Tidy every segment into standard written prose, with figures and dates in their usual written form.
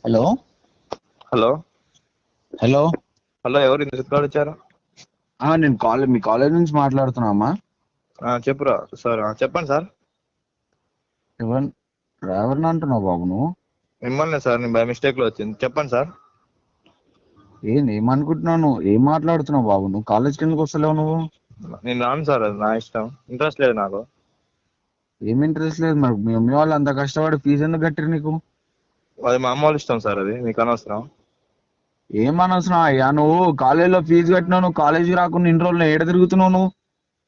Hello hello hello. Hello ఎవరు ఇంత call వచ్చారు? నేను మీ కాలేజ్ నుంచి మాట్లాడుతున్నా అమ్మా. చెప్పురా సార్. చెప్పండి సార్. ఎవరు ఎవరిని అంటున్నావు బాబు నువ్వు? మిమ్మల్ని సార్, నేను బై మిస్టేక్ లో వచ్చింది. చెప్పండి సార్. ఏమనుకుంటున్నావు నువ్వు? ఏం మాట్లాడుతున్నావు బాబు? నువ్వు కాలేజ్కి ఎందుకు వస్తలేవు నువ్వు? నేను రాను సార్, అది నా ఇష్టం. ఇంట్రెస్ట్ లేదు నాకు. ఏం ఇంట్రెస్ట్ లేదు? మరి మీ మమ్మీ వాళ్ళు అంత కష్టపడి ఫీజు ఎందుకు కట్టారు నీకు? అది మా అమ్మ వాళ్ళ ఇష్టం సార్, అది మీకు అనవసరం. ఏమనవసరం అయ్యా, నువ్వు కాలేజీలో ఫీజు కట్టినావు, నువ్వు కాలేజీకి రాకుండా ఇన్ని రోజులు ఏడ తిరుగుతున్నావు నువ్వు?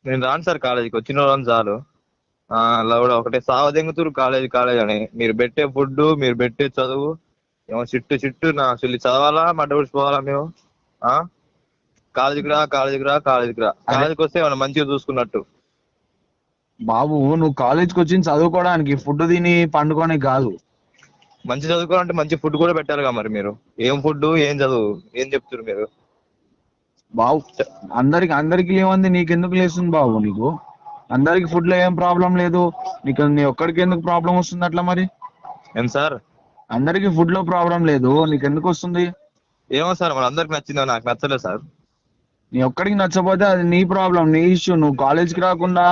నేను రాను సార్ కాలేజీకి, వచ్చిన రోజు చాలు. అలా కూడా ఒకటే సావదెంగుతురు కాలేజ్ కాలేజ్ అని. మీరు పెట్టే ఫుడ్, మీరు పెట్టే చదువు ఏమో చిట్టు నా అసలు చదవాలా మడ్డ ఊడిచిపోవాలా మేము? ఆ కాలేజీకి రా, కాలేజీకి రా, కాలేజీకి రా. అరే కాలేజీకి వస్తే ఏమన్నా మంచిగా చూసుకున్నట్టు. బాబు, నువ్వు కాలేజ్కి వచ్చింది చదువుకోవడానికి, ఫుడ్ తిని పండుకోనికి కాదు. మంచి చదువుకోవాలంటే మంచి ఫుడ్ కూడా పెట్టాలిగా మరి మీరు. ఏం ఫుడ్, ఏం చదువు, ఏం చెప్తారు మీరు? బాబు, అందరికి ఏమంది, నీకెందుకు లేస్తుంది బాబు? నీకు అందరికి ఫుడ్ లో ఏం ప్రాబ్లం లేదు, నీ ఒక్కడికి ఎందుకు ప్రాబ్లం వస్తుంది అట్లా? మరి ఏం సార్? అందరికి ఫుడ్ లో ప్రాబ్లం లేదు, నీకెందుకు వస్తుంది? ఏమో సార్, మరి అందరికి నచ్చిందో నాకు నచ్చలేదు సార్. నీ ఒక్కడికి నచ్చపోతే అది నీ ప్రాబ్లం, నీ ఇష్యూ. నువ్వు కాలేజ్కి రాకుండా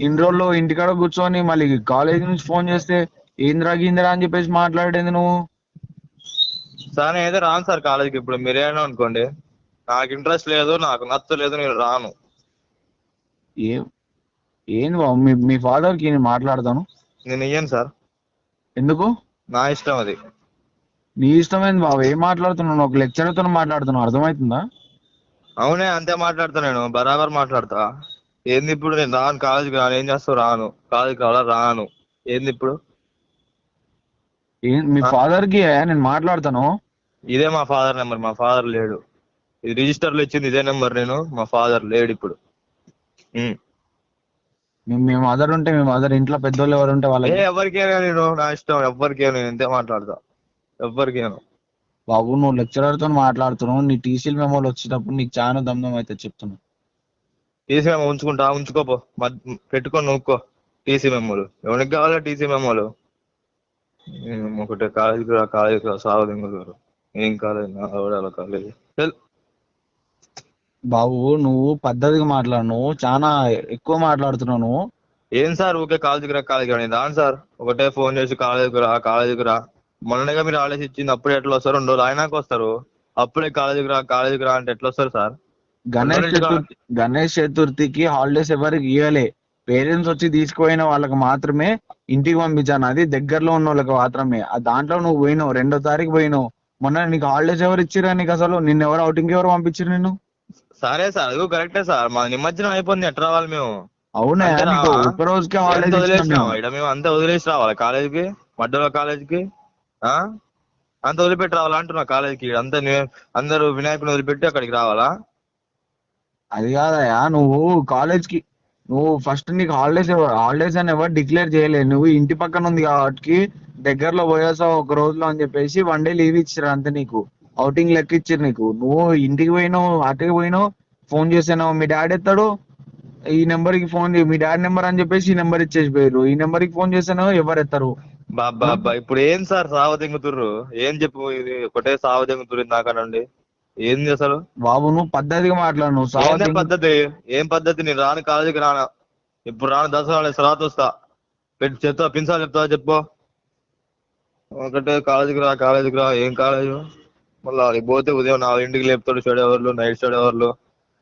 ఇన్ని రోజులు ఇంటికాడ కూర్చొని మళ్ళీ కాలేజ్ నుంచి ఫోన్ చేస్తే ఏందిరా గీందిరా అని చెప్పేసి మాట్లాడేది నువ్వు. సార్ నేను అయితే రాను సార్ కాలేజీకి. ఇప్పుడు మీరేమో అనుకోండి, నాకు ఇంట్రెస్ట్ లేదు, నాకు నచ్చలేదు, నేను రాను. ఏం ఏంది బాబు? మీ ఫాదర్ కి నేను మాట్లాడతాను. నేను ఇయ్యను సార్. ఎందుకు? నా ఇష్టం అది. నీ ఇష్టమైంది బాబు. ఏం మాట్లాడుతున్నావు? ఒక లెక్చరర్ తో మాట్లాడుతున్నావు, అర్థమవుతుందా? అవునే, అంతే మాట్లాడతా, నేను బరాబర్ మాట్లాడతా. ఏంది ఇప్పుడు? నేను రాను కాలేజీకి, రాను. ఏం చేస్తావు? రాను కాలేజీకి, రావాలా? రాను. ఏంది ఇప్పుడు? మీ ఫాదర్ కి నేను మాట్లాడతాను. ఇదే మా ఫాదర్ నెంబర్. మా ఫాదర్ లేడు. ఇది రిజిస్టర్ లో ఇచ్చింది ఇదే నెంబర్. నేను, మా ఫాదర్ లేడు ఇప్పుడు. మీ మదర్ ఉంటే, మీ మదర్ ఇంట్లో పెద్దోళ్ళు ఎవరు ఉంటే వాళ్ళకి ఎవరికైనా నేను, నా ఇష్టం. ఎవరికైనా నేను ఇంతే మాట్లాడతా. ఎవరికైనా. బాబు, నువ్వు లెక్చరర్ తో మాట్లాడుతున్నావు, నీ టీసీల మెమోలు వచ్చేటప్పుడు నీకు చాలా దమ్దం అయితే చెప్తున్నా. టీసీ మెమో ఉంచుకోపో, పెట్టుకొని నూక్కో. టీసీ మెమోలు ఎవరికి కావాలా? టీసీ మెమోలు ఒకటే కాలేజీకి రా, కాలేజీకి రా, సావదింగుతారు. ఏం కాలేజ్ నా అలా కాలేజీ. బాబు, నువ్వు పద్ధతిగా మాట్లాడు, నువ్వు చాలా ఎక్కువ మాట్లాడుతున్నావు నువ్వు. ఏం సార్ ఊకే కాలేజీకి రా, కాలేజీకి రా? నేను రాను సార్. ఒకటే ఫోన్ చేసి కాలేజీకి రా, కాలేజీకి రా. మొన్ననేగా మీరు ఆలోచి ఇచ్చింది. అప్పుడే ఎట్లా వస్తారు? 2 రోజులు అయినాక వస్తారు. అప్పుడే కాలేజీకి రా, కాలేజీకి రా అంటే ఎట్లా వస్తారు సార్? గణేష్ చతుర్థికి హాలిడేస్ ఎవరికి ఇవ్వలే. పేరెంట్స్ వచ్చి తీసుకుపోయిన వాళ్ళకి మాత్రమే ఇంటికి పంపించాను, అది దగ్గరలో ఉన్న వాళ్ళకి మాత్రమే. దాంట్లో నువ్వు పోయినావు, 2వ తారీఖు పోయినావు. మొన్న నీకు హాలిడేస్ ఎవరు ఇచ్చిరా? నీకు అసలు నిన్న ఎవరు అవుటింగ్ ఎవరు పంపించారు నిన్ను? సరే సార్, అది కరెక్టే సార్. మా నిమజ్జనం అయిపోయింది, ఎట్లా రావాలి మేము? అవునా? అంతే నీకు రావా? ఒక్క రోజుకే ఎంత హాలిడేస్ ఇచ్చినాం వదిలేసినావా? మేము. ఇక్కడ మేము అంతా వదిలేసి రావాలి కాలేజీకి? మధ్యలో కాలేజీకి అంత వదిలిపెట్టి రావాలా అంటున్నా కాలేజీకి? అందరూ వినాయకుని వదిలిపెట్టి అక్కడికి రావాలా? అది కాదయా, నువ్వు ఫస్ట్ నీకు హాలిడేస్ అని ఎవరు డిక్లేర్ చేయలేదు. నువ్వు ఇంటి పక్కన ఉంది కాబట్టి దగ్గరలో పోయేసావు ఒక రోజులో అని చెప్పేసి 1 డే లీవ్ ఇచ్చారు అంతే. నీకు అవుటింగ్ లెక్క ఇచ్చారు. నువ్వు ఇంటికి పోయినావు, అటుకి పోయినావు, ఫోన్ చేసావు, మీ డాడీ ఎత్తాడు, ఈ నెంబర్ కి ఫోన్ మీ డాడీ నెంబర్ అని చెప్పేసి ఈ నెంబర్ ఇచ్చేసి పోయారు. ఈ నెంబర్ కి ఫోన్ చేసాను, ఎవరు ఎత్తారు? బాబా ఇప్పుడు ఏం సార్ సావదెంగుతుర్రు? ఏం చెప్పు, ఇది ఒకటే సావదెంగుతుర్రు నాకనండి. ఏంది అసలు? బాబు, నువ్వు పద్ధతిగా మాట్లాడు. నువ్వు ఏందే పద్ధతి? ఏం పద్ధతి? నేను రాను కాలేజీకి, రాను. ఇప్పుడు రాను. దసరా తర్వాత వస్తా. చెప్తా, ప్రిన్సిపాల్ చెప్తా, చెప్పు. ఒకటే కాలేజీకి రా, కాలేజీకి రా. ఏం కాలేజు? మళ్ళీ అది పోతే ఉదయం 4ంటికి లేపుతాడు స్టడీ అవర్లు, నైట్ స్టడీ అవర్లు.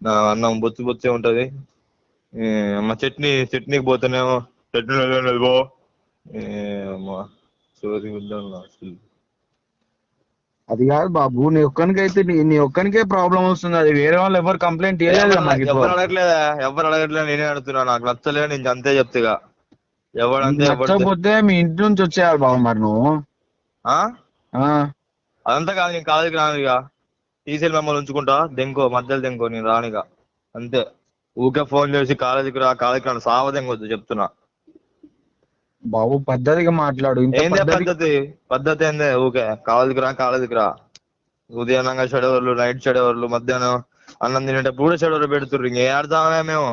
నా అన్నం బొచ్చే ఉంటది. మా చట్నీకి పోతేనేమో చట్నీ పో. సోది అసలు. అది కాదు బాబు, నీ ఒక్కనికే ప్రాబ్లం వస్తుంది. అది వేరే వాళ్ళు ఎవరు కంప్లైంట్ చేయలేదు మాకు. ఎవరు అడగట్లేదు, నేనే అడుగుతున్నా. నాకు నచ్చలేదు, నేను అంతే చెప్తాగా. ఎవడంతే నచ్చకపోతే మీ ఇంటి నుంచి వచ్చేయాలి బాబు మరి నువ్వు. అదంతా కాదు, నేను కాలేజీకి రాను ఇక. టీసీఎల్ మెమోలు ఉంచుకుంటా, మధ్యలో దెంకో, నేను రానిగా. అంతే. ఊకే ఫోన్ చేసి కాలేజీకి రా, కాలేజీకి రా సావదెంగొద్దు చెప్తున్నా. బాబు, పద్ధతిగా మాట్లాడు. ఏందే పద్ధతి ఏందే? ఊకే కాలేజీకి రా, కాలేజీకి రా. ఉదయాన్నంగా చెడవర్లు, నైట్ చెడవర్లు, మధ్యాహ్నం అన్నం తినేటప్పుడు కూడా చెడవర్లు పెడుతుర్రు. ఇంకే ఆడతామే మేము?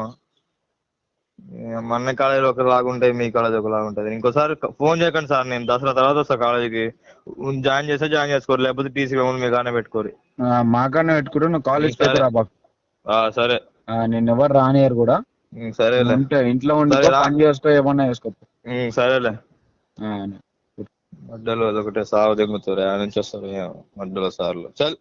మన కాలేజీలో ఒకలాగా ఉంటాయి, మీ కాలేజ్ ఒకలాగా ఉంటుంది. ఇంకోసారి ఫోన్ చేయకండి సార్, నేను దసరా తర్వాత వస్తా కాలేజీకి. జాయిన్ చేస్తే జాయిన్ చేసుకోరు, లేకపోతే టీసీ మీ కానీ పెట్టుకోరు. మాకన్నా పెట్టుకుంటే నువ్వు కాలేజ్ సరే. పేపర్ రాబాకు. సరే. నేను ఎవరు రానియరు కూడా. సరేలే. ఉంటే ఇంట్లో ఉండి సరేరా. పని చేసుకో, ఏమన్నా చేసుకో. సరేలే. ఆ, మధ్యలో అదొకటే సాగు దిగుతారు, నుంచి వస్తారు మధ్యలో సార్లు. చల్.